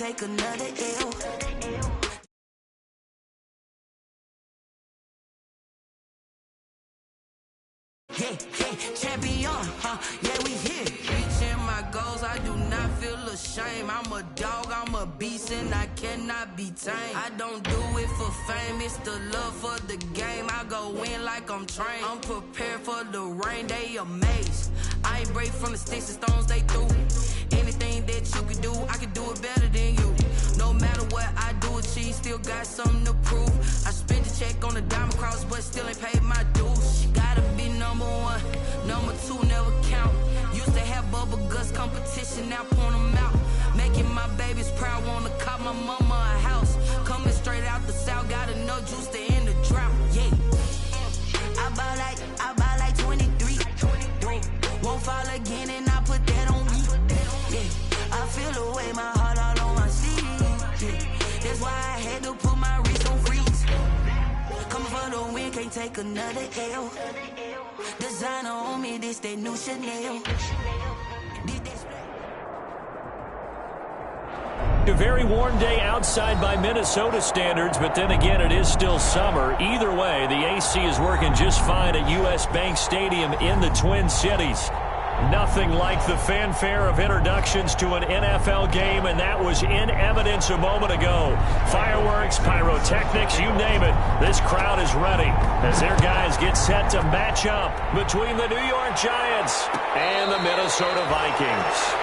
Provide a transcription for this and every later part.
take another L. Yeah, champion, yeah, we here. Reaching my goals, I do not feel ashamed. I'm a dog, I'm a beast, and I cannot be tamed. I don't do it for fame, it's the love for the game. I go in like I'm trained. I'm prepared for the rain, they amazed. I ain't break from the sticks and stones they threw. Anything that you could do, I could do it better than you. No matter what I do, achieve, still got something to prove. I spent the check on the diamond cross, but still ain't paid my dues. Gotta be number one, number two never count. Used to have bubble guts competition, now point them out. Making my babies proud, wanna cop my mama a house. Coming straight out the south, got enough juice to end the drought. Yeah, I buy like 23. Won't fall again, and I put that on me. Yeah, I feel the way, my heart all on my sleeve. Yeah, that's why I had to put my wrist on freeze. Coming for the win, can't take another L. Designer on me, this that new Chanel. A very warm day outside by Minnesota standards, but then again, it is still summer. Either way, the AC is working just fine at U.S. Bank Stadium in the Twin Cities. Nothing like the fanfare of introductions to an NFL game, and that was in evidence a moment ago. Fireworks, pyrotechnics, you name it. This crowd is ready as their guys get set to match up between the New York Giants and the Minnesota Vikings.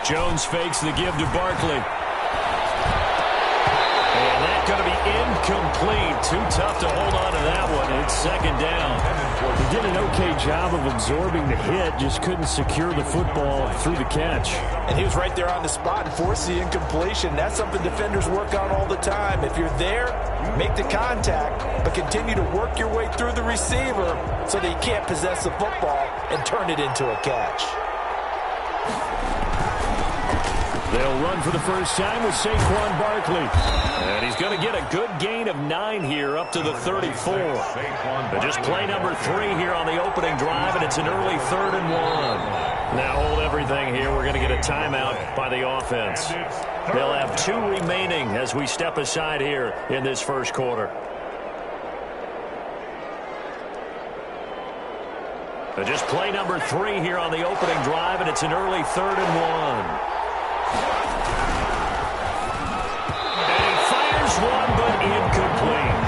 Jones fakes the give to Barkley. And that's going to be incomplete. Too tough to hold on to that one. It's second down. He did an okay job of absorbing the hit, just couldn't secure the football through the catch. And he was right there on the spot and forced the incompletion. That's something defenders work on all the time. If you're there, make the contact, but continue to work your way through the receiver so that you can't possess the football and turn it into a catch. They'll run for the first time with Saquon Barkley. And he's going to get a good gain of 9 here up to the 34. But just play number 3 here on the opening drive, and it's an early 3rd and 1. Now hold everything here. We're going to get a timeout by the offense. They'll have 2 remaining as we step aside here in this first quarter. But just play number 3 here on the opening drive, and it's an early 3rd and 1. One, but incomplete.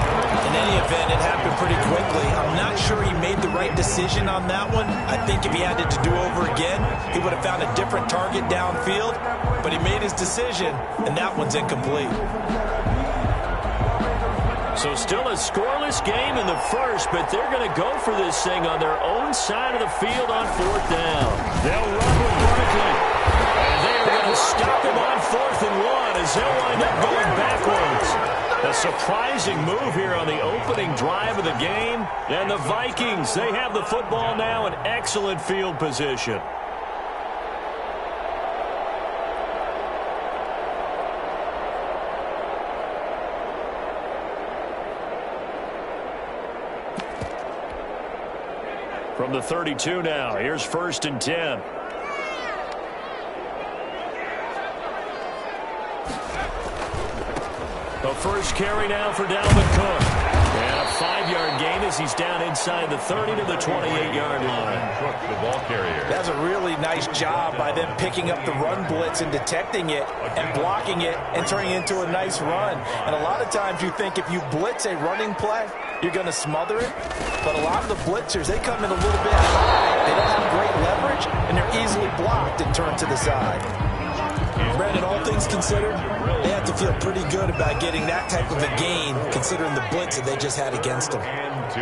In any event, it happened pretty quickly. I'm not sure he made the right decision on that one. I think if he had it to do over again, he would have found a different target downfield. But he made his decision, and that one's incomplete. So still a scoreless game in the first, but they're going to go for this thing on their own side of the field on 4th down. They'll run with Barkley. And they're going to stop him on 4th and 1 as they'll wind up going backwards. A surprising move here on the opening drive of the game. And the Vikings, they have the football now in excellent field position. From the 32 now, here's 1st and 10. The first carry now for Dalvin Cook. And a 5-yard gain as he's down inside the 30 to the 28-yard line. The ball carrier. That's a really nice job by them picking up the run blitz and detecting it and blocking it and turning it into a nice run. And a lot of times you think if you blitz a running play, you're going to smother it. But a lot of the blitzers, they come in a little bit high. They don't have great leverage, and they're easily blocked and turned to the side. Brandon, all things considered, they have to feel pretty good about getting that type of a gain, considering the blitz that they just had against them. And 2.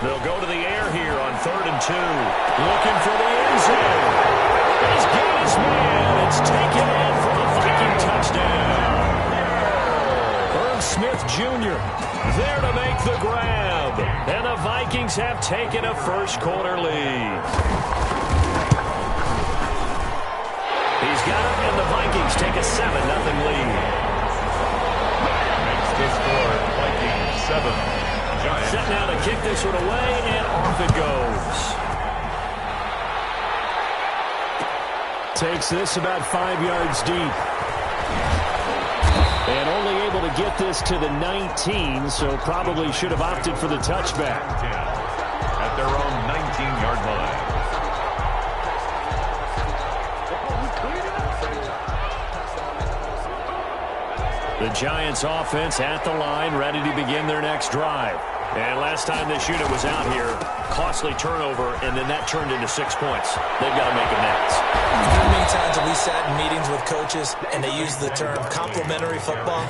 They'll go to the air here on 3rd and 2. Looking for the end is taken in for a Viking touchdown. Irv Smith Jr. there to make the grab. And the Vikings have taken a first-quarter lead. He's got it, and the Vikings take a 7-0 lead. Makes the score Vikings 7. Giants. Set now to kick this one away, and off it goes. Takes this about 5 yards deep. And only able to get this to the 19, so probably should have opted for the touchback. 10 at their own 19-yard line. The Giants offense at the line, ready to begin their next drive. And last time this unit was out here, costly turnover, and then that turned into 6 points. They've got to make amends. How many times have we sat in meetings with coaches and they use the term complementary football?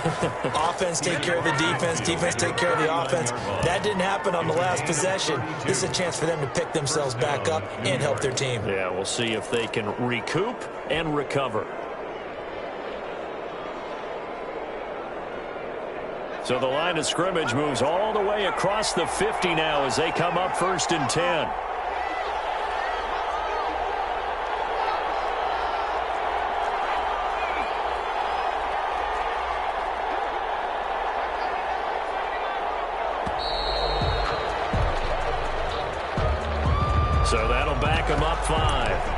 Offense take care of the defense, defense take care of the offense. That didn't happen on the last possession. This is a chance for them to pick themselves back up and help their team. Yeah, we'll see if they can recoup and recover. So the line of scrimmage moves all the way across the 50 now as they come up 1st and 10. So that'll back them up 5.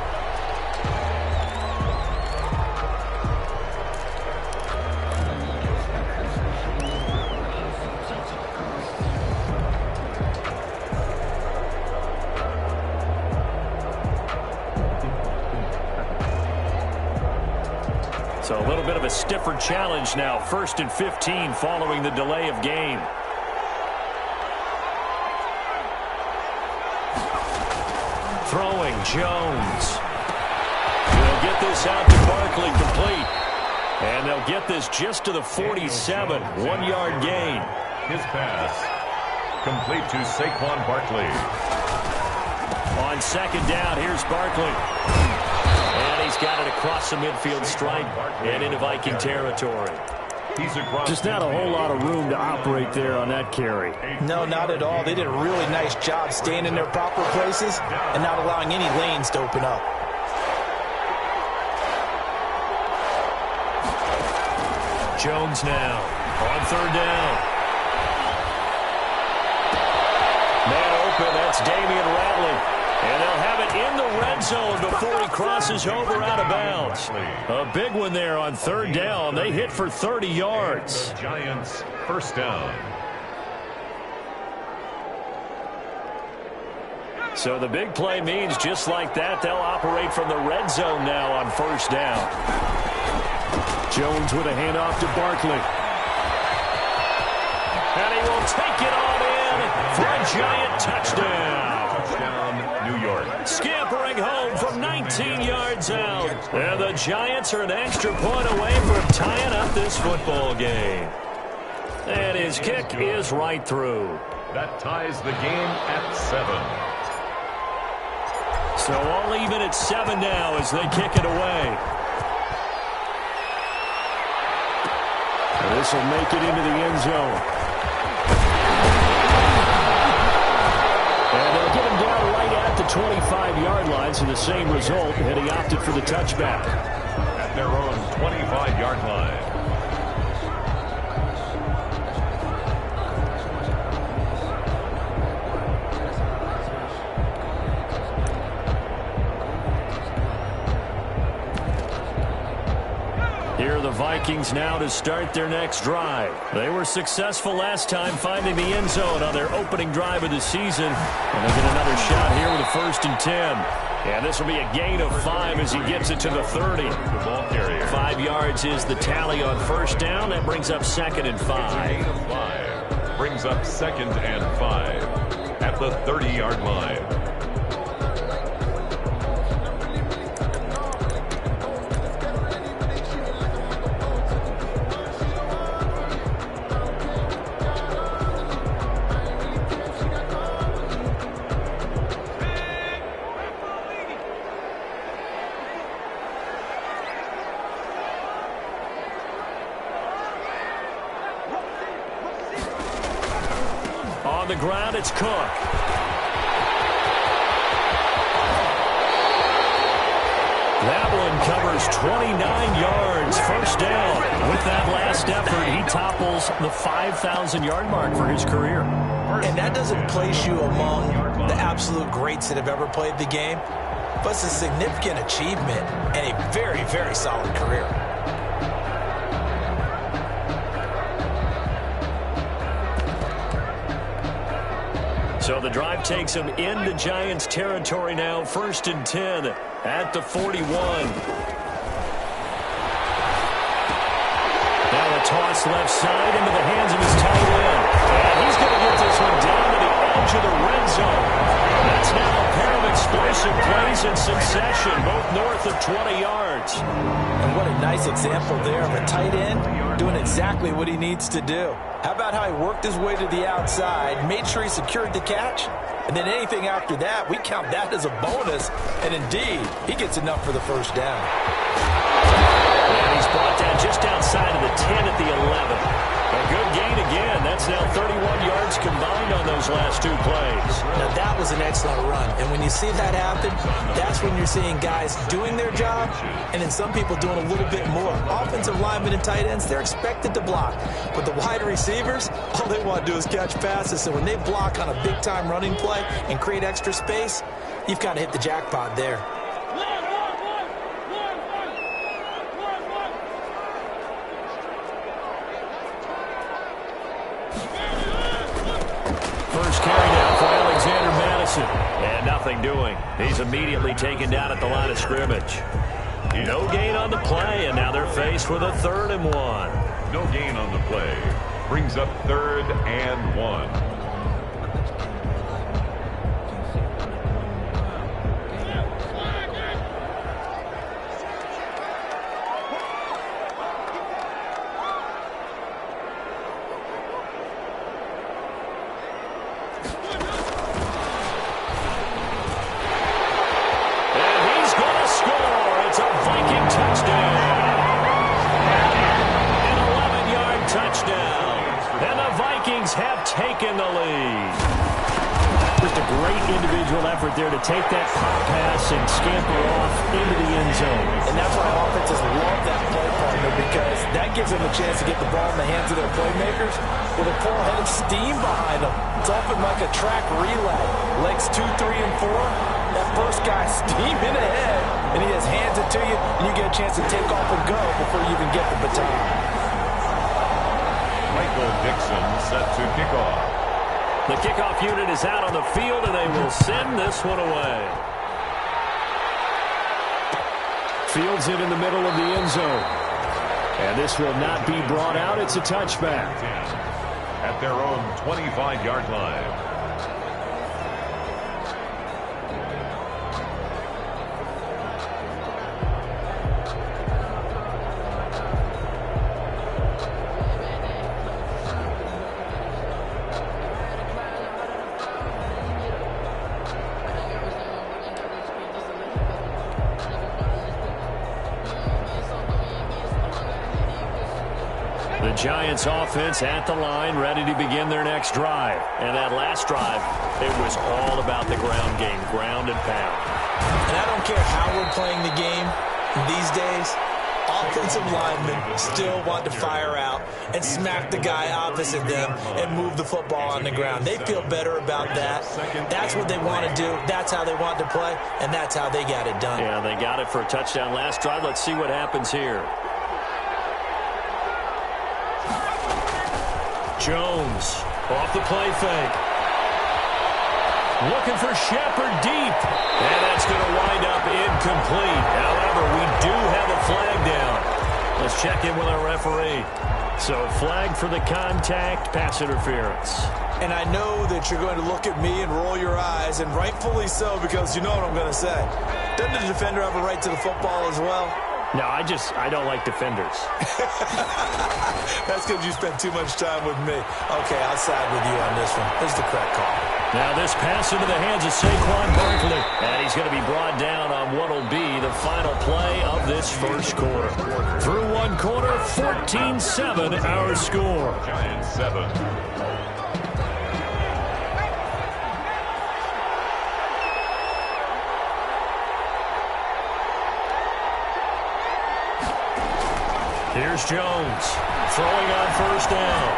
So a little bit of a stiffer challenge now. 1st and 15 following the delay of game. Throwing Jones. They'll get this out to Barkley complete. And they'll get this just to the 47. 1-yard gain. His pass complete to Saquon Barkley. On 2nd down, here's Barkley. And he's got it across the midfield stripe and into Viking territory. Just not a whole lot of room to operate there on that carry. No, not at all. They did a really nice job staying in their proper places and not allowing any lanes to open up. Jones now on 3rd down. Man open, that's Damian Ratley. And they'll have it in the red zone before he crosses over out of bounds. A big one there on 3rd down. They hit for 30 yards. Giants 1st down. So the big play means just like that, they'll operate from the red zone now on 1st down. Jones with a handoff to Barkley. And he will take it on in for a Giant touchdown. Touchdown, New York. Scampering home from 19 yards out. And the Giants are an extra point away from tying up this football game. And his kick is right through. That ties the game at 7. So all even at 7 now as they kick it away. And this will make it into the end zone. And they'll get him down right at the 25-yard line, so the same result, and he opted for the touchback. At their own 25-yard line. Here are the Vikings now to start their next drive. They were successful last time finding the end zone on their opening drive of the season. And they get another shot here with a 1st and 10. And this will be a gain of 5 as he gets it to the 30. The ball carrier. 5 yards is the tally on 1st down. That brings up 2nd and 5. Gain of 5. Brings up 2nd and 5 at the 30-yard line. On the ground, it's Cook. That one covers 29 yards, first down. With that last effort, he topples the 5,000-yard mark for his career. And that doesn't place you among the absolute greats that have ever played the game, but it's a significant achievement and a very, very solid career. So the drive takes him into Giants territory now, 1st and 10 at the 41. Now a toss left side into the hands of his tight end. And he's going to get this one down to the edge of the red zone. That's now a pair of explosive plays in succession, both north of 20 yards. And what a nice example there of a tight end doing exactly what he needs to do. How about how he worked his way to the outside, made sure he secured the catch, and then anything after that, we count that as a bonus. And indeed, he gets enough for the first down. And he's brought down just outside of the 10 at the 11. A good gain again. That's now 31 yards combined on those last two plays. Now, that was an excellent run. And when you see that happen, that's when you're seeing guys doing their job and then some people doing a little bit more. Offensive linemen and tight ends, they're expected to block. But the wide receivers, all they want to do is catch passes. So when they block on a big-time running play and create extra space, you've got to hit the jackpot there. First carry down for Alexander Madison. And nothing doing. He's immediately taken down at the line of scrimmage. No gain on the play, and now they're faced with a 3rd and 1. No gain on the play. Brings up 3rd and 1. There to take that pop pass and scamper off into the end zone. And that's why offenses love that play partner, because that gives them a chance to get the ball in the hands of their playmakers with a full head of steam behind them. It's often like a track relay. Legs 2, 3, and 4. That first guy steaming ahead, and he just hands it to you, and you get a chance to take off and go before you even get the baton. Michael Dixon set to kick off. The kickoff unit is out on the field, and they will send this one away. Fields it in the middle of the end zone. And this will not be brought out. It's a touchback. At their own 25-yard line. The Giants offense at the line, ready to begin their next drive. And that last drive, it was all about the ground game, ground and pound. And I don't care how we're playing the game these days, offensive linemen still want to fire out and smack the guy opposite them and move the football on the ground. They feel better about that. That's what they want to do. That's how they want to play, and that's how they got it done. Yeah, they got it for a touchdown last drive. Let's see what happens here. Jones off the play fake. Looking for Shepard deep. And that's going to wind up incomplete. However, we do have a flag down. Let's check in with our referee. So flag for the contact, pass interference. And I know that you're going to look at me and roll your eyes, and rightfully so, because you know what I'm going to say. Doesn't the defender have a right to the football as well? No, I don't like defenders. That's because you spent too much time with me. Okay, I'll side with you on this one. This is the correct call. Now this pass into the hands of Saquon Barkley. And he's going to be brought down on what will be the final play of this first quarter. Through one quarter, 14-7 our score. Giants 7. Here's Jones throwing on first down.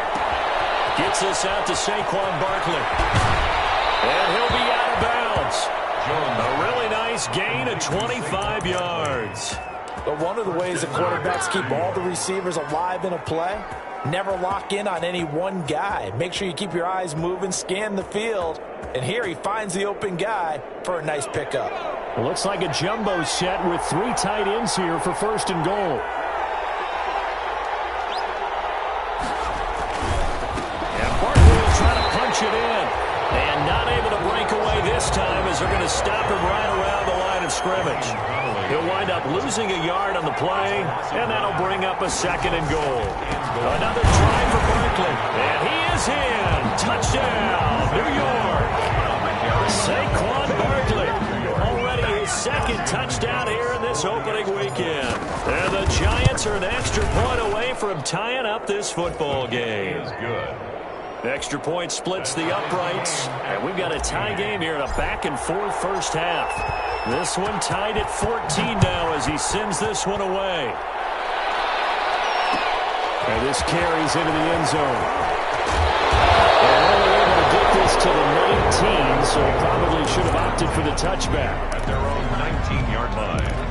Gets this out to Saquon Barkley. And he'll be out of bounds. A really nice gain of 25 yards. But one of the ways that quarterbacks keep all the receivers alive in a play, never lock in on any one guy. Make sure you keep your eyes moving, scan the field. And here he finds the open guy for a nice pickup. It looks like a jumbo set with 3 tight ends here for first and goal. It in, and not able to break away this time as they're going to stop him right around the line of scrimmage. He'll wind up losing a yard on the play, and that'll bring up a second and goal. Another try for Barkley, and he is in. Touchdown, New York. Saquon Barkley, already his second touchdown here in this opening weekend. And the Giants are an extra point away from tying up this football game. Good. Extra point splits the uprights, and we've got a tie game here in a back-and-forth first half. This one tied at 14 now as he sends this one away. And this carries into the end zone. They're only able to get this to the 19, so probably should have opted for the touchback. At their own 19-yard line.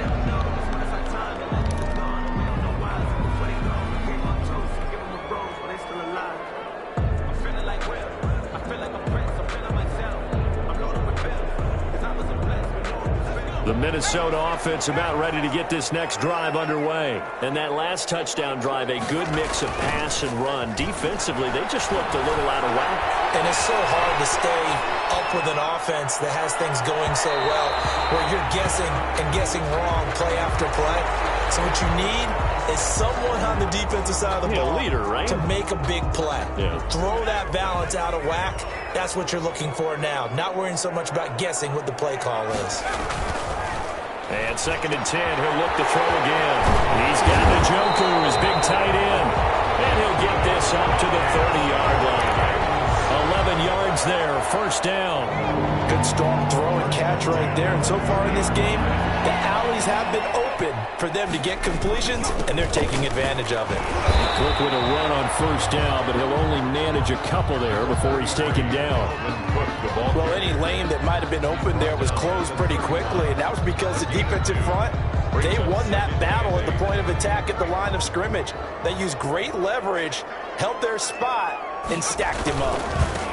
The Minnesota offense about ready to get this next drive underway. And that last touchdown drive, a good mix of pass and run. Defensively, they just looked a little out of whack. And it's so hard to stay up with an offense that has things going so well, where you're guessing and guessing wrong play after play. So what you need is someone on the defensive side of the ball, a leader, right? To make a big play. Yeah. Throw that balance out of whack. That's what you're looking for now. Not worrying so much about guessing what the play call is. And 2nd and 10, he'll look to throw again. He's got Njoku, his big tight end. And he'll get this up to the 30-yard line. 11 yards there, first down. Good strong throw and catch right there. And so far in this game, the alleys have been open for them to get completions, and they're taking advantage of it. Cook with a run on first down, but he'll only manage a couple there before he's taken down. Well, any lane that might have been open there was closed pretty quickly, and that was because the defensive front, they won that battle at the point of attack at the line of scrimmage. They used great leverage, held their spot, and stacked him up.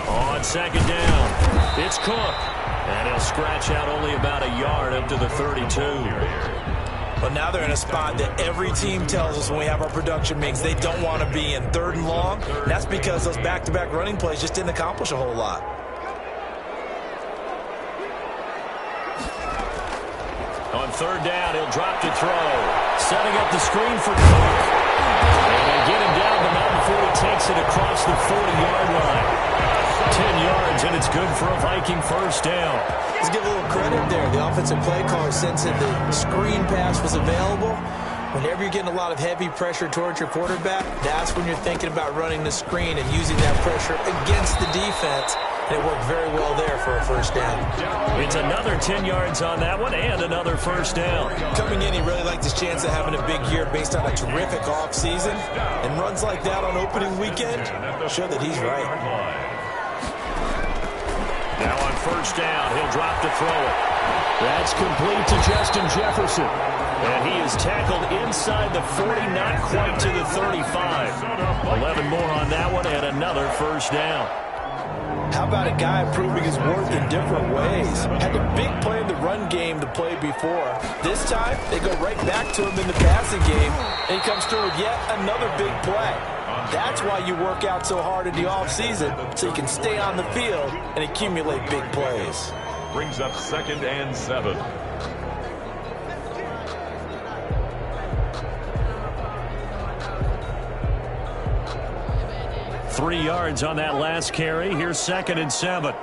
On 2nd down, it's Cook. And he'll scratch out only about a yard up to the 32. But now they're in a spot that every team tells us when we have our production meetings they don't want to be in, 3rd and long. That's because those back-to-back running plays just didn't accomplish a whole lot. On 3rd down, he'll drop to throw. Setting up the screen for Cook. And they get him down, but not before he takes it across the 40-yard line. 10 yards, and it's good for a Viking first down. Let's give a little credit there. The offensive play caller sensed that the screen pass was available. Whenever you're getting a lot of heavy pressure towards your quarterback, that's when you're thinking about running the screen and using that pressure against the defense. And it worked very well there for a first down. It's another 10 yards on that one and another first down. Coming in, he really liked his chance of having a big year based on a terrific offseason. And runs like that on opening weekend show that he's right. Now on first down, he'll drop to throw it. That's complete to Justin Jefferson. And he is tackled inside the 40, not quite to the 35. 11 more on that one and another first down. How about a guy proving his worth in different ways? Had a big play in the run game to play before. This time, they go right back to him in the passing game, and he comes through with yet another big play. That's why you work out so hard in the offseason, so you can stay on the field and accumulate big plays. Brings up 2nd and 7. Three yards on that last carry. Here's 2nd and 7.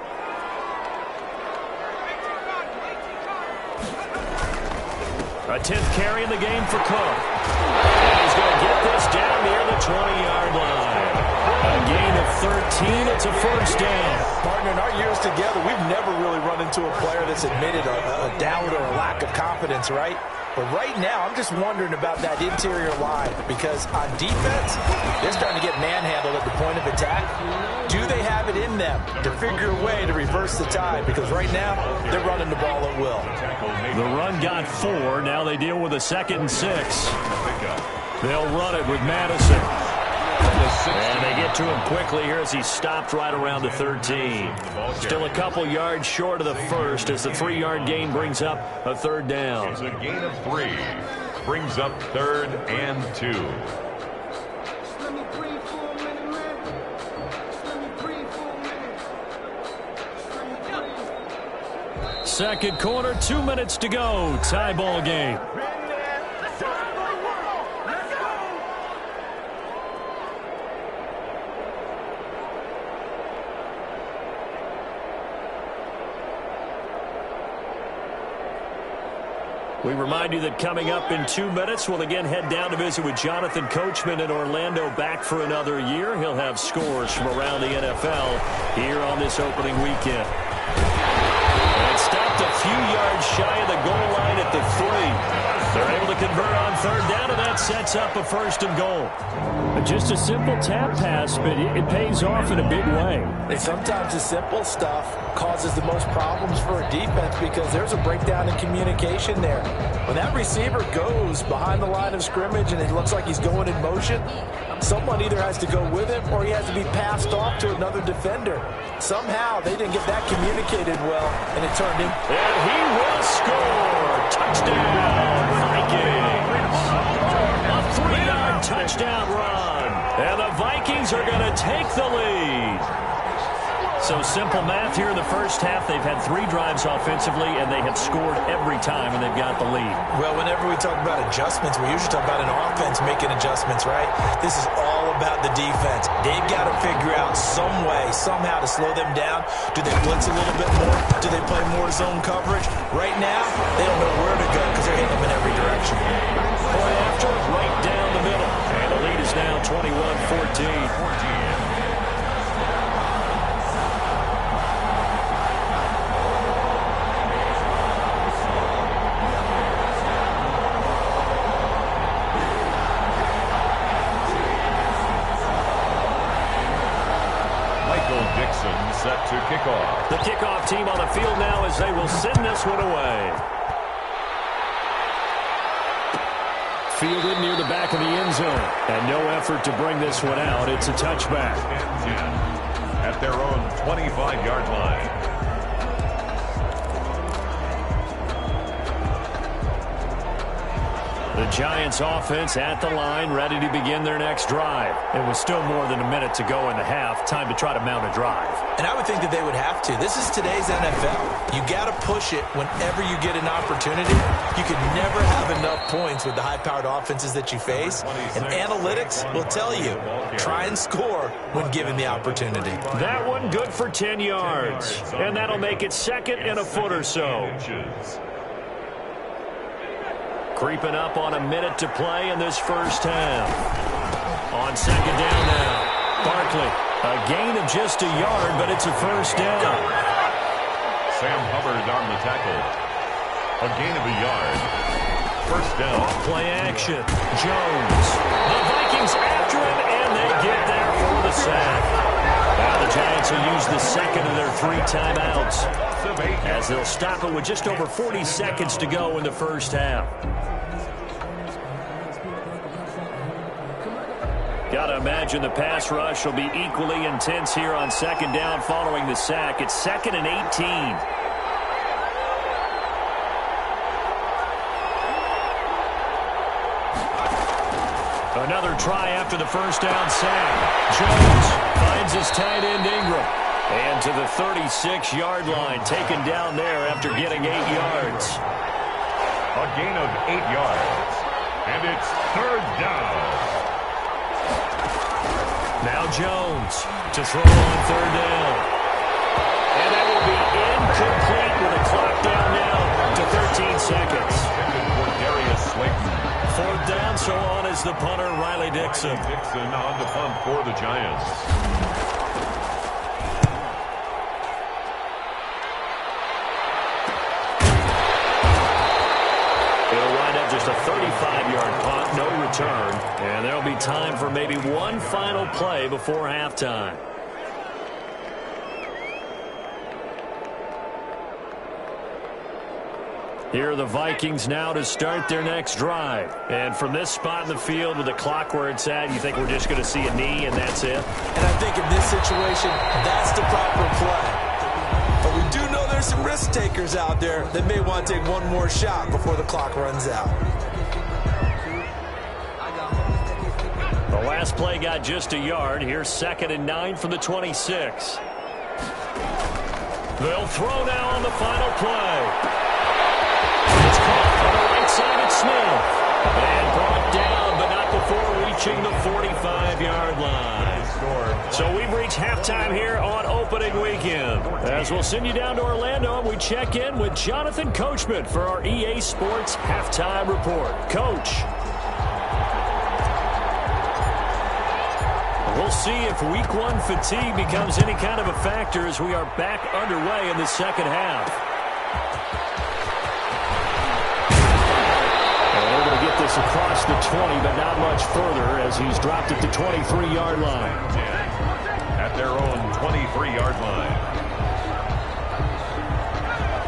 A 10th carry in the game for Cook. And he's going to get this down near the 20-yard line. A gain of 13. It's a first down. Partner, in our years together, we've never really run into a player that's admitted a doubt or a lack of confidence, right? But right now, I'm just wondering about that interior line because on defense, they're starting to get manhandled at the point of attack. Do they have it in them to figure a way to reverse the tide? Because right now, they're running the ball at will. The run got 4. Now they deal with a 2nd and 6. They'll run it with Madison. And they get to him quickly here as he stopped right around the 13. Still a couple yards short of the first as the 3-yard gain brings up a 3rd down. It's a gain of 3. Brings up 3rd and 2. Second quarter, 2 minutes to go. Tie ball game. We remind you that coming up in 2 minutes, we'll again head down to visit with Jonathan Coachman in Orlando, back for another year. He'll have scores from around the NFL here on this opening weekend. And stopped a few yards shy of the goal line at the 3. They're able to convert on 3rd down, and that sets up a 1st and goal. Just a simple tap pass, but it pays off in a big way. And sometimes the simple stuff causes the most problems for a defense because there's a breakdown in communication there. When that receiver goes behind the line of scrimmage and it looks like he's going in motion, someone either has to go with him or he has to be passed off to another defender. Somehow they didn't get that communicated well, and it turned in. And he will score. Touchdown, Vikings. A 3-yard touchdown run. And the Vikings are going to take the lead. So simple math here in the first half. They've had 3 drives offensively, and they have scored every time, and they've got the lead. Well, whenever we talk about adjustments, we usually talk about an offense making adjustments, right? This is all about the defense. They've got to figure out some way, somehow to slow them down. Do they blitz a little bit more? Do they play more zone coverage? Right now, they don't know where to go because they're hitting them in every direction. Point after, right down the middle. And the lead is now 21-14. Set to kick off. The kickoff team on the field now as they will send this one away. Fielded near the back of the end zone. And no effort to bring this one out. It's a touchback. At their own 25-yard line. The Giants offense at the line, ready to begin their next drive. It was still more than a minute to go in the half. Time to try to mount a drive. And I would think that they would have to. This is today's NFL. You got to push it whenever you get an opportunity. You can never have enough points with the high-powered offenses that you face. And analytics will tell you, try and score when given the opportunity. That one good for 10 yards. And that'll make it 2nd and a foot or so. Creeping up on a minute to play in this first half. On 2nd down now. Barkley, a gain of just a yard, but it's a 1st down. Sam Hubbard on the tackle. A gain of a yard. 1st down. Play action. Jones. The Vikings after him, and they get there for the sack. Now the Giants will use the 2nd of their 3 timeouts as they'll stop it with just over 40 seconds to go in the first half. Got to imagine the pass rush will be equally intense here on 2nd down following the sack. It's 2nd and 18. Another try after the 1st down sack. Jones finds his tight end Ingram. And to the 36-yard line, taken down there after getting 8 yards. A gain of 8 yards. And it's 3rd down. Now Jones to throw on 3rd down. And that will be incomplete with a clock down now to 13 seconds. For Darius Slayton. 4th down, so on is the punter, Riley Dixon. Dixon on the punt for the Giants. It'll wind up just a 35-yard punt, no return. And there'll be time for maybe one final play before halftime. Here are the Vikings now to start their next drive. And from this spot in the field with the clock where it's at, you think we're just going to see a knee and that's it? And I think in this situation, that's the proper play. But we do know there's some risk takers out there that may want to take one more shot before the clock runs out. The last play got just a yard. Here's 2nd and 9 from the 26. They'll throw now on the final play. It's caught on the right side at Smith. And brought down, but not before reaching the 45-yard line. So we've reached halftime here on opening weekend. As we'll send you down to Orlando, and we check in with Jonathan Coachman for our EA Sports Halftime Report. Coach. We'll see if Week 1 fatigue becomes any kind of a factor as we are back underway in the second half. They're going to get this across the 20, but not much further as he's dropped at the 23-yard line. At their own 23-yard line.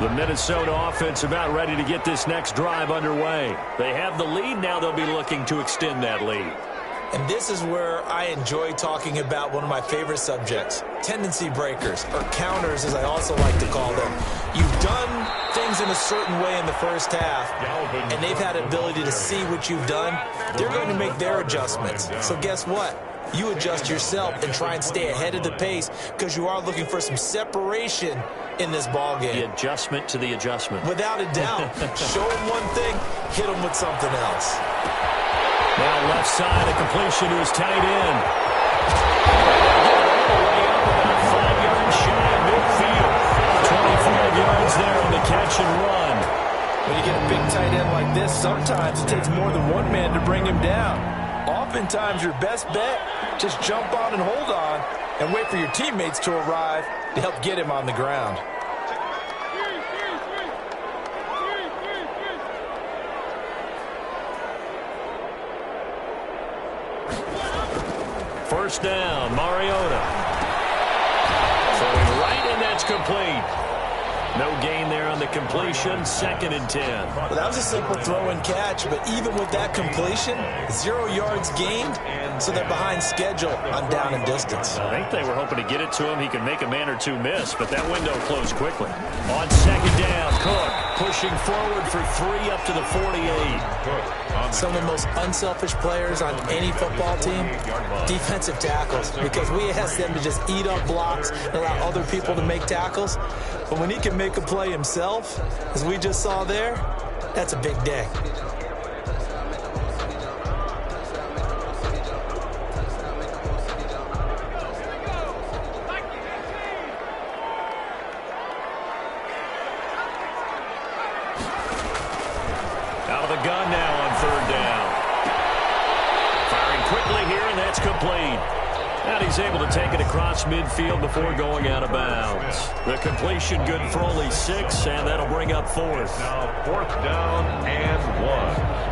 The Minnesota offense about ready to get this next drive underway. They have the lead. Now they'll be looking to extend that lead. And this is where I enjoy talking about one of my favorite subjects, tendency breakers, or counters as I also like to call them. You've done things in a certain way in the first half, and they've had the ability to see what you've done. They're going to make their adjustments. So guess what? You adjust yourself and try and stay ahead of the pace because you are looking for some separation in this ballgame. The adjustment to the adjustment. Without a doubt. Show them one thing, hit them with something else. Now left side, a completion to his tight end. All the way up about 5 yards shy of midfield. 25 yards there on the catch and run. When you get a big tight end like this, sometimes it takes more than one man to bring him down. Oftentimes your best bet, just jump on and hold on and wait for your teammates to arrive to help get him on the ground. First down, Mariota. Throwing right, and that's complete. No gain there on the completion, 2nd and 10. Well, that was a simple throw and catch, but even with that completion, 0 yards gained, so they're behind schedule on down and distance. I think they were hoping to get it to him. He could make a man or two miss, but that window closed quickly. On 2nd down, Cook pushing forward for 3 up to the 48. Some of the most unselfish players on any football team, defensive tackles, because we ask them to just eat up blocks and allow other people to make tackles. But when he can make a play himself, as we just saw there, that's a big day. Out of the gun now on 3rd down. Firing quickly here, and that's complete. And he's able to take it across midfield before going out of bounds. The completion good for only 6, and that'll bring up 4th. Now 4th down and 1.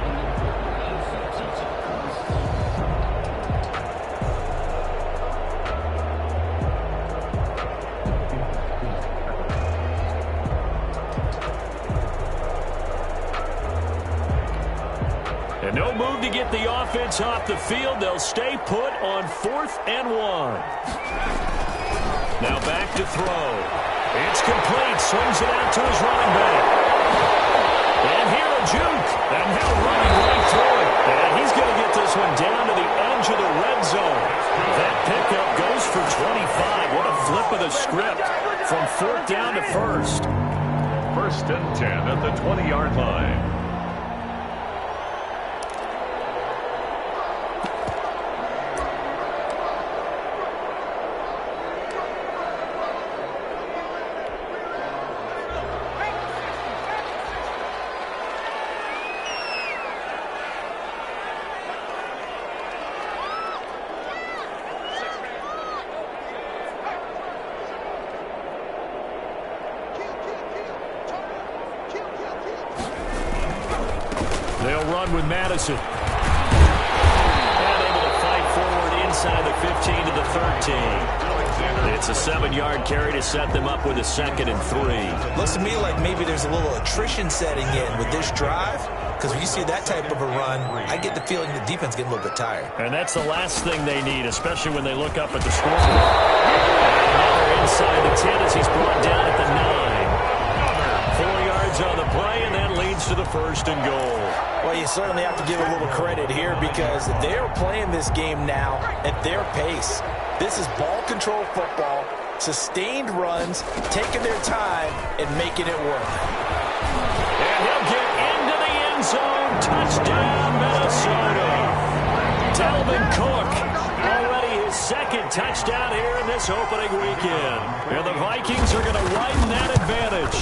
And no move to get the offense off the field. They'll stay put on 4th and 1. Now back to throw. It's complete. Swings it out to his running back. And here a juke. And now running right through it. And he's going to get this one down to the edge of the red zone. That pickup goes for 25. What a flip of the script from 4th down to 1st. 1st and 10 at the 20-yard line. run with Madison. And able to fight forward inside the 15 to the 13. It's a 7-yard carry to set them up with a 2nd and 3. Looks to me like maybe there's a little attrition setting in with this drive, because when you see that type of a run, I get the feeling the defense getting a little bit tired. And that's the last thing they need, especially when they look up at the scoreboard. And now they're inside the 10 as he's brought down at the 9. 4 yards on the play, and that leads to the 1st and goal. Well, you certainly have to give a little credit here because they're playing this game now at their pace. This is ball control football, sustained runs, taking their time, and making it work. And he'll get into the end zone. Touchdown, Minnesota. Dalvin Cook, already his 2nd touchdown here in this opening weekend. And the Vikings are going to widen that advantage.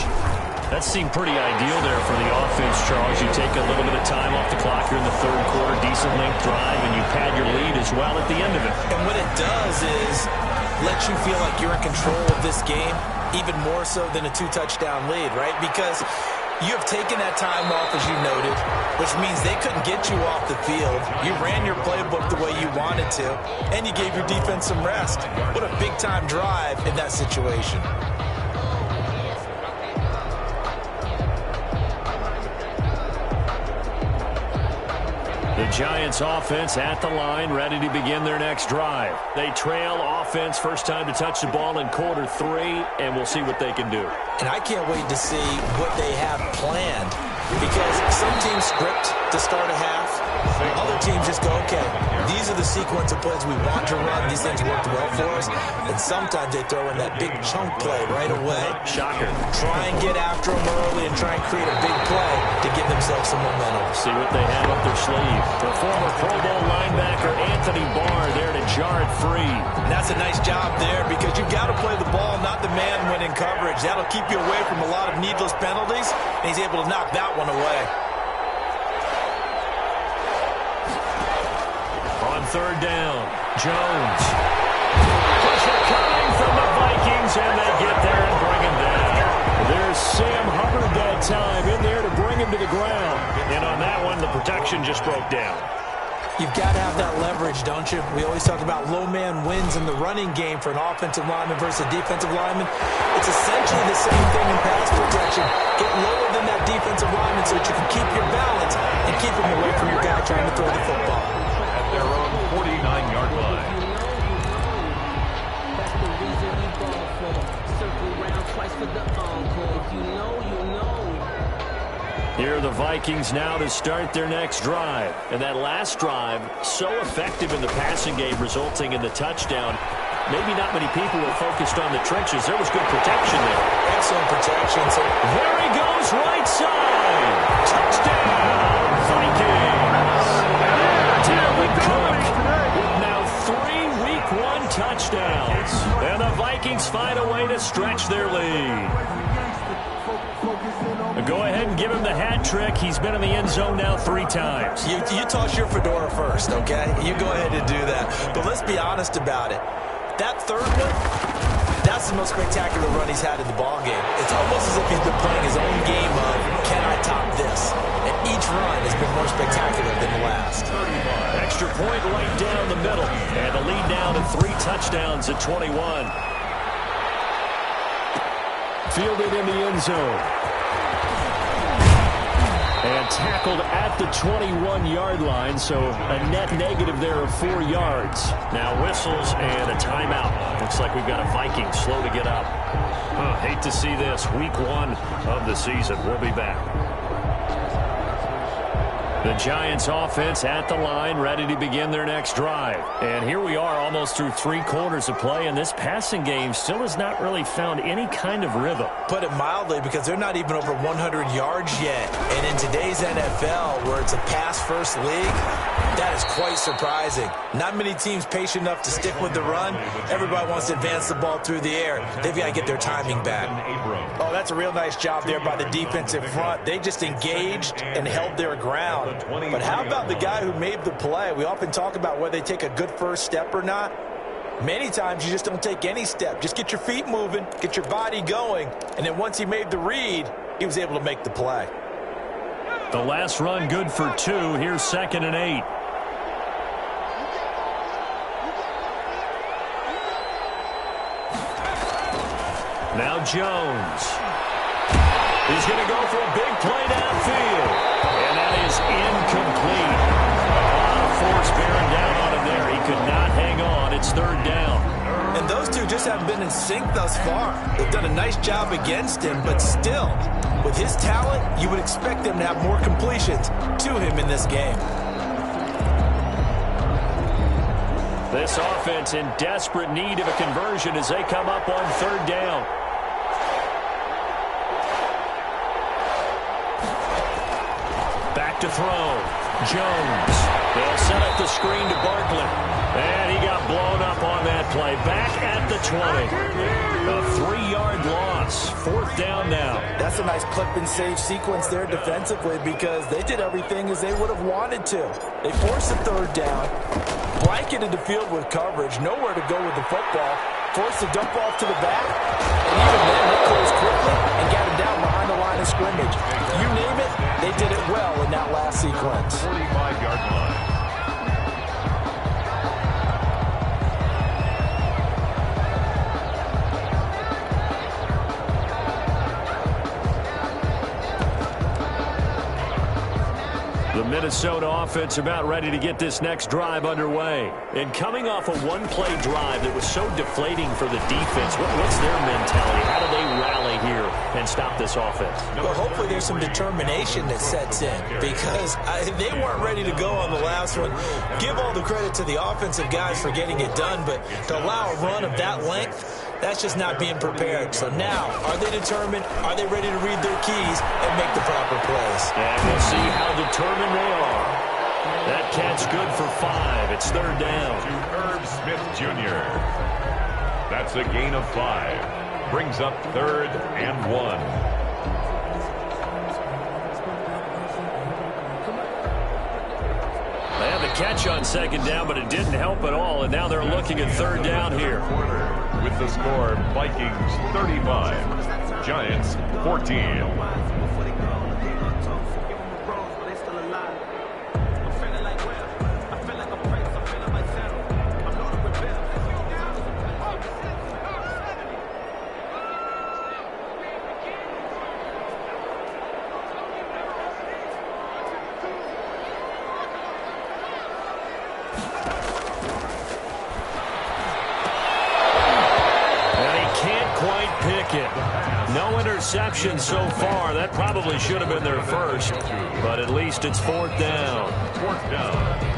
That seemed pretty ideal there for the offense, Charles. You take a little bit of time off the clock here in the 3rd quarter, decent length drive, and you pad your lead as well at the end of it. And what it does is let you feel like you're in control of this game, even more so than a 2-touchdown lead, right? Because you have taken that time off, as you noted, which means they couldn't get you off the field. You ran your playbook the way you wanted to, and you gave your defense some rest. What a big-time drive in that situation. The Giants offense at the line, ready to begin their next drive. They trail offense, first time to touch the ball in quarter 3, and we'll see what they can do. And I can't wait to see what they have planned, because some teams script to start a half, other teams just go, okay, these are the sequence of plays we want to run. These things worked well for us. And sometimes they throw in that big chunk play right away. Shocker. Try and get after them early and try and create a big play to give themselves some momentum. See what they have up their sleeve. The former Pro Bowl linebacker Anthony Barr there to jar it free. And that's a nice job there because you've got to play the ball, not the man when in coverage. That'll keep you away from a lot of needless penalties, and he's able to knock that one away. On 3rd down, Jones. Pressure coming from the Vikings, and they get there and bring him down. There's Sam Hubbard that time in there to bring him to the ground. And on that one, the protection just broke down. You've got to have that leverage, don't you? We always talk about low man wins in the running game for an offensive lineman versus a defensive lineman. It's essentially the same thing in pass protection. Get lower than that defensive lineman so that you can keep your balance and keep him away from your guy trying to throw the football. At their own 49-yard line. That's the reason we ball for. Circle round twice for the encore. If you know, you know. Here are the Vikings now to start their next drive. And that last drive, so effective in the passing game, resulting in the touchdown. Maybe not many people were focused on the trenches. There was good protection there. Excellent protection. So there he goes, right side. Touchdown, Vikings. Dalvin Cook with now 3 Week 1 touchdowns. And the Vikings find a way to stretch their lead. Go ahead and give him the hat trick. He's been in the end zone now 3 times. You toss your fedora first, okay? You go ahead and do that. But let's be honest about it. That 3rd one, that's the most spectacular run he's had in the ballgame. It's almost as if he's been playing his own game of, can I top this? And each run has been more spectacular than the last. Extra point right down the middle. And the lead down to 3 touchdowns at 21. Fielded in the end zone. And tackled at the 21-yard line, so a net negative there of 4 yards. Now whistles and a timeout. Looks like we've got a Viking slow to get up. Hate to see this. Week 1 of the season. We'll be back. The Giants offense at the line, ready to begin their next drive. And here we are almost through 3 quarters of play, and this passing game still has not really found any kind of rhythm. Put it mildly, because they're not even over 100 yards yet. And in today's NFL, where it's a pass-first league, that is quite surprising. Not many teams patient enough to stick with the run. Everybody wants to advance the ball through the air. They've got to get their timing back. Oh, that's a real nice job there by the defensive front. They just engaged and held their ground. But how about the guy who made the play? We often talk about whether they take a good first step or not. Many times you just don't take any step. Just get your feet moving, get your body going, and then once he made the read, he was able to make the play. The last run good for 2. Here's 2nd and 8. Now Jones. He's going to go for a big play downfield. And that is incomplete. A lot of force bearing down on him there. He could not hang on. It's 3rd down. And those two just haven't been in sync thus far. They've done a nice job against him, but still, with his talent, you would expect them to have more completions to him in this game. This offense in desperate need of a conversion as they come up on 3rd down. Back to throw. Jones. They'll set up the screen to Barkley. And he got blown up on that play. Back at the 20. A 3-yard loss. 4th down now. That's a nice clip and save sequence there defensively because they did everything as they would have wanted to. They forced the 3rd down, blanketed the field with coverage, nowhere to go with the football, forced the dump off to the back, and even then they closed quickly and got him down behind the line of scrimmage. You name it, they did it well in that last sequence. 45-yard line. The Minnesota offense about ready to get this next drive underway. And coming off a one-play drive that was so deflating for the defense, what's their mentality? How do they rally here and stop this offense? Well, hopefully there's some determination that sets in because they weren't ready to go on the last one. Give all the credit to the offensive guys for getting it done, but to allow a run of that length, that's just not being prepared. So now, are they determined? Are they ready to read their keys and make the proper plays? And we'll see how determined they are. That catch good for 5. It's 3rd down. To Herb Smith Jr. That's a gain of 5. Brings up 3rd and 1. They had the catch on 2nd down, but it didn't help at all. And now they're looking at 3rd down here. With the score, Vikings 35, Giants 14. No interception so far. That probably should have been their first, but at least it's 4th down. 4th down.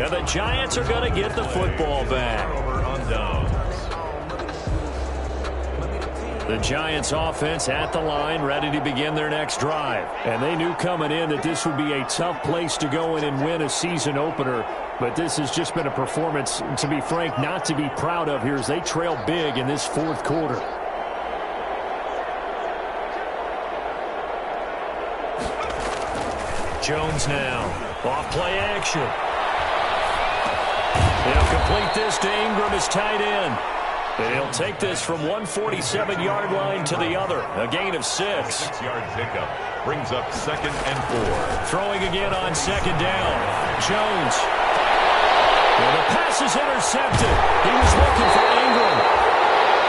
And the Giants are going to get the football back. The Giants offense at the line, ready to begin their next drive. And they knew coming in that this would be a tough place to go in and win a season opener. But this has just been a performance, to be frank, not to be proud of here as they trail big in this 4th quarter. Jones now. Off play action. He'll complete this to Ingram as tight end. And he'll take this from 147-yard line to the other. A gain of 6. 6-yard pickup. Brings up 2nd and 4. Throwing again on 2nd down. Jones. And the pass is intercepted. He was looking for Ingram.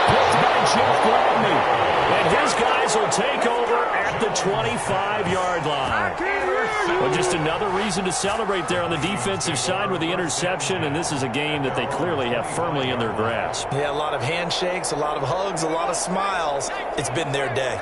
Picked by Jeff Gladney. And his guys will take over at the 25-yard line. Well, just another reason to celebrate there on the defensive side with the interception, and this is a game that they clearly have firmly in their grasp. Yeah, a lot of handshakes, a lot of hugs, a lot of smiles. It's been their day.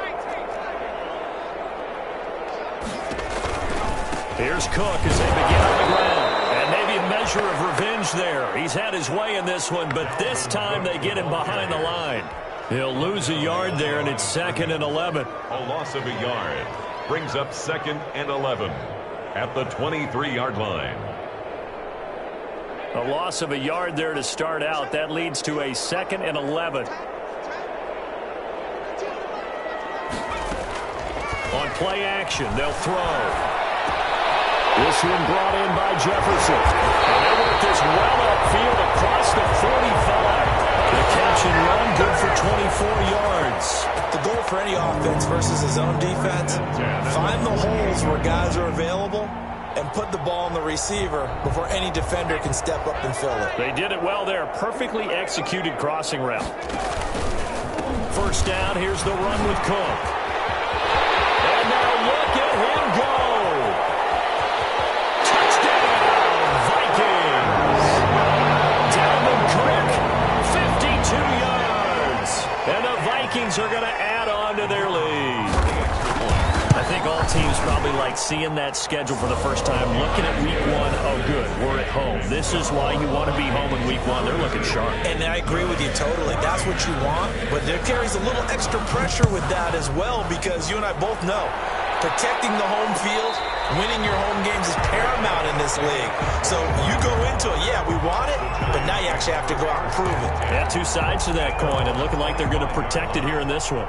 Here's Cook as they begin on the ground. And maybe a measure of revenge there. He's had his way in this one, but this time they get him behind the line. He'll lose a yard there, and it's 2nd and 11. A loss of a yard. Brings up 2nd and 11. at the 23-yard line. A loss of a yard there to start out. That leads to a 2nd and 11. On play action, they'll throw. This one brought in by Jefferson. And they work this well upfield across the 45. The catch and run, good for 24 yards. The goal for any offense versus his own defense, find the holes where guys are available and put the ball on the receiver before any defender can step up and fill it. They did it well there. Perfectly executed crossing route. First down, here's the run with Cook. And now look at him go. Touchdown, Vikings. Dalvin Cook, 52 yards. And the Vikings are going to add on to their lead. I think all teams probably like seeing that schedule for the first time, looking at week 1. Oh, good, we're at home. This is why you want to be home in week 1. They're looking sharp. And I agree with you totally. That's what you want. But there carries a little extra pressure with that as well, because you and I both know protecting the home field, winning your home games is paramount in this league. So you go into it, yeah, we want it, but now you actually have to go out and prove it. Yeah, two sides to that coin, and looking like they're going to protect it here in this one.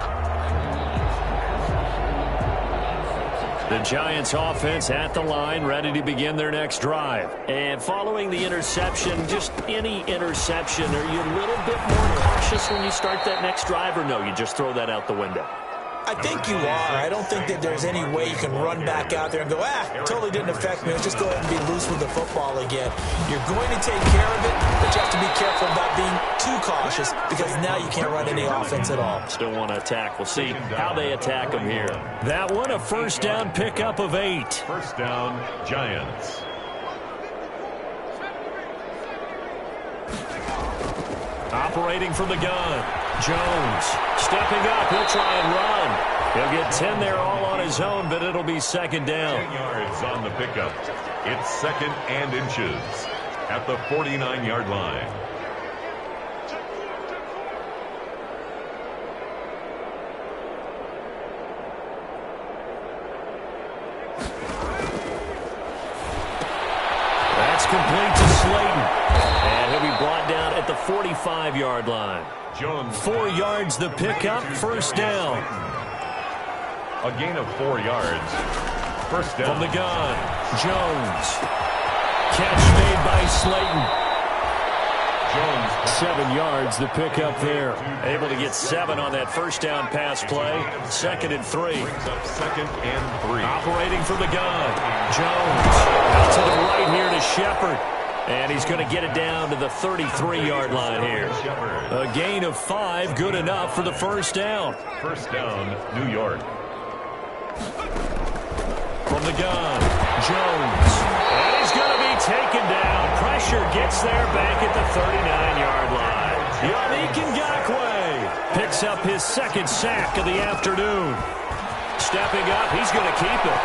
The Giants offense at the line, ready to begin their next drive. And following the interception, just any interception, are you a little bit more cautious when you start that next drive, or no, you just throw that out the window? I think you are. I don't think that there's any way you can run back out there and go, totally didn't affect me. Let's just go ahead and be loose with the football again. You're going to take care of it, but you have to be careful about being too cautious, because now you can't run any offense at all. Still want to attack. We'll see how they attack them here. That one, a first down pickup of 8. First down, Giants. Operating from the gun. Jones stepping up. He'll try and run. He'll get 10 there all on his own, but it'll be second down. 10 yards on the pickup. It's 2nd and inches at the 49-yard line. That's complete to Slayton. And he'll be brought down at the 45-yard line. Jones. 4 yards the pickup, first down. A gain of 4 yards. First down. From the gun, Jones. Catch made by Slayton. Jones. 7 yards the pickup there. Able to get 7 on that first down pass play. 2nd and 3. Brings up 2nd and 3. Operating from the gun, Jones. Out to the right here to Shepard. And he's going to get it down to the 33-yard line here. A gain of 5, good enough for the first down. First down, New York. From the gun, Jones. And he's going to be taken down. Pressure gets there back at the 39-yard line. Yannick Ngakoue picks up his 2nd sack of the afternoon. Stepping up, he's going to keep it.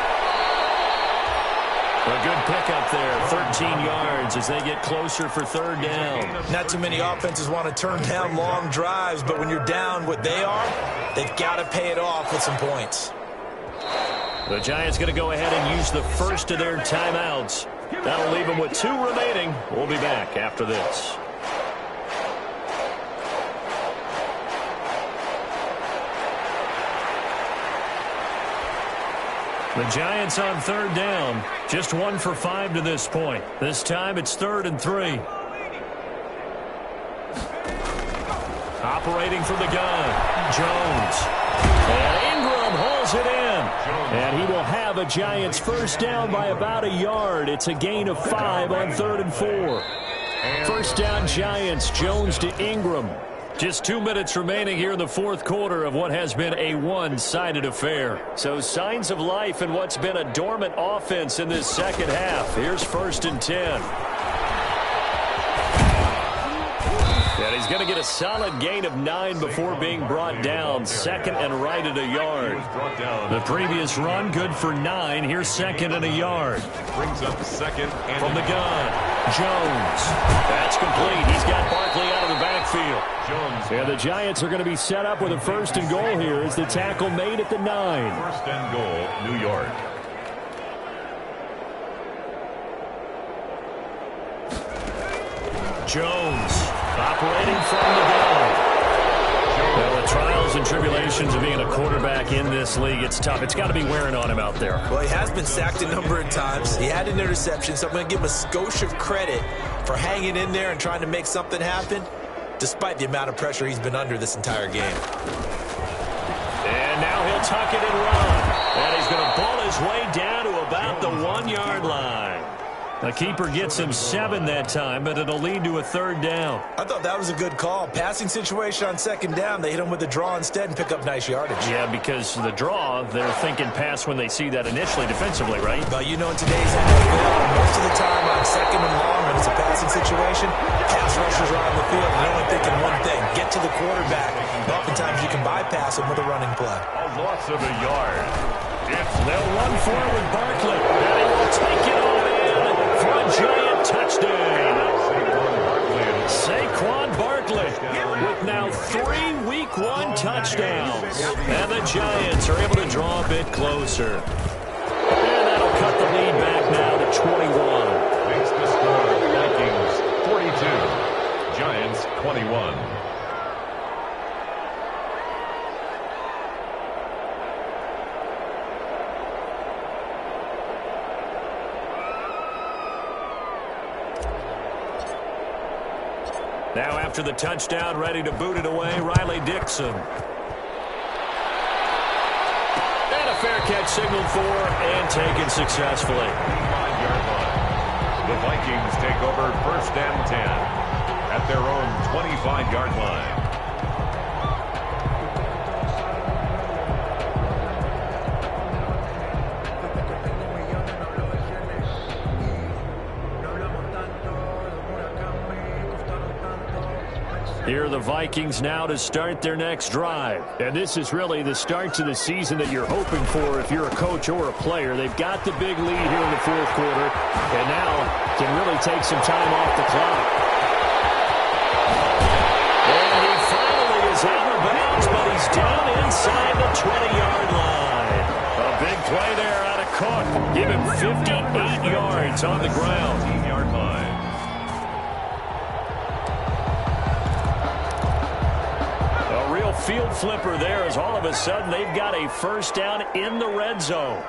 A good pickup there, 13 yards as they get closer for 3rd down. Not too many offenses want to turn down long drives, but when you're down what they are, they've got to pay it off with some points. The Giants going to go ahead and use the first of their timeouts. That'll leave them with 2 remaining. We'll be back after this. The Giants on 3rd down. Just 1 for 5 to this point. This time it's 3rd and 3. Operating from the gun, Jones. And Ingram hauls it in. And he will have a Giants first down by about a yard. It's a gain of 5 on 3rd and 4. First down Giants, Jones to Ingram. Just 2 minutes remaining here in the 4th quarter of what has been a one-sided affair. So signs of life in what's been a dormant offense in this second half. Here's 1st and 10. And he's going to get a solid gain of 9 before being brought down. 2nd and right at a yard. The previous run good for 9. Here's 2nd and a yard. Brings up 2nd and from the gun, Jones. That's complete. He's got Barkley out of the backfield. Jones. And the Giants are going to be set up with a 1st and goal here as the tackle made at the 9. 1st and goal, New York. Jones operating from the gun. Well, the trials and tribulations of being a quarterback in this league, it's tough. It's got to be wearing on him out there. Well, he has been sacked a number of times. He had an interception, so I'm going to give him a skosh of credit for hanging in there and trying to make something happen, despite the amount of pressure he's been under this entire game. And now he'll tuck it and run. And he's going to ball his way down to about the 1-yard line. The keeper gets him 7 that time, but it'll lead to a 3rd down. I thought that was a good call. Passing situation on 2nd down. They hit him with a draw instead and pick up nice yardage. Yeah, because the draw, they're thinking pass when they see that initially defensively, right? Well, you know, in today's NFL, most of the time on 2nd and long, when it's a passing situation, pass rushers are on the field and they're only thinking one thing, get to the quarterback. And oftentimes you can bypass him with a running play. A loss of a yard. They'll run forward Barkley, and he will take it all in for a giant touchdown. Saquon Barkley with now 3 Week 1 touchdowns. And the Giants are able to draw a bit closer. And that'll cut the lead back now to 21. Makes the score Vikings 42, Giants 21. Now after the touchdown, ready to boot it away, Riley Dixon. And a fair catch signaled for and taken successfully. 5-yard line. The Vikings take over 1st and 10 at their own 25-yard line. Here are the Vikings now to start their next drive. And this is really the start to the season that you're hoping for if you're a coach or a player. They've got the big lead here in the 4th quarter, and now can really take some time off the clock. And he finally is out of bounds, but he's down inside the 20-yard line. A big play there out of Cook. Give him 58 yards on the ground. 15-yard line. Field flipper there as all of a sudden they've got a 1st down in the red zone.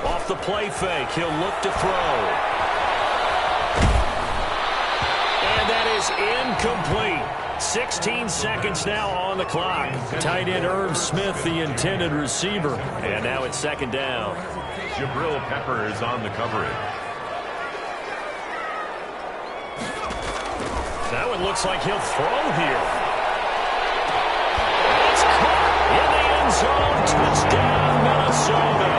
Off the play fake, he'll look to throw. And that is incomplete. 16 seconds now on the clock. Tight end Irv Smith, the intended receiver. And now it's 2nd down. Jabril Peppers on the coverage. That one looks like he'll throw here. In the end zone, touchdown, Minnesota.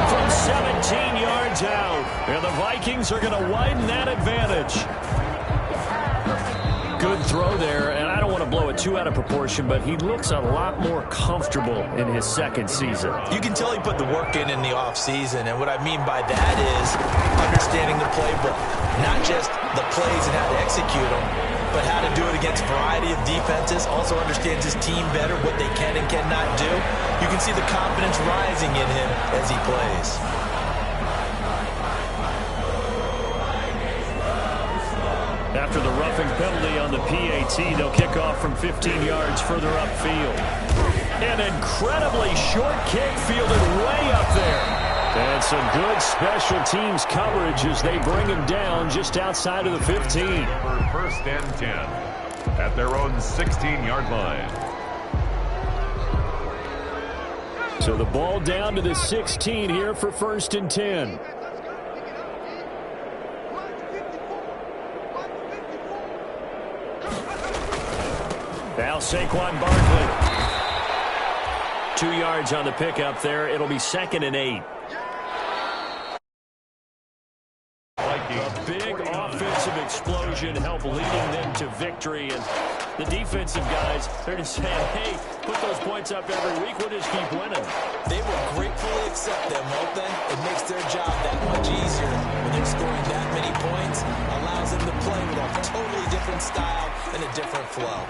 From 17 yards out. And the Vikings are going to widen that advantage. Good throw there, and I don't want to blow it too out of proportion, but he looks a lot more comfortable in his 2nd season. You can tell he put the work in the offseason, and what I mean by that is understanding the playbook. Not just the plays and how to execute them, but how to do it against a variety of defenses. Also understands his team better, what they can and cannot do. You can see the confidence rising in him as he plays. After the roughing penalty on the PAT, they'll kick off from 15 yards further upfield. An incredibly short kick fielded way up there. And some good special teams coverage as they bring him down just outside of the 15. For 1st and 10 at their own 16-yard line. So the ball down to the 16 here for 1st and 10. Now Saquon Barkley. 2 yards on the pickup there. It'll be 2nd and 8. A big offensive explosion helped leading them to victory. And the defensive guys, they're just saying, hey, put those points up every week. We'll just keep winning. They will gratefully accept them, won't they? It makes their job that much easier when they're scoring that many points. Allows them to play with a totally different style and a different flow.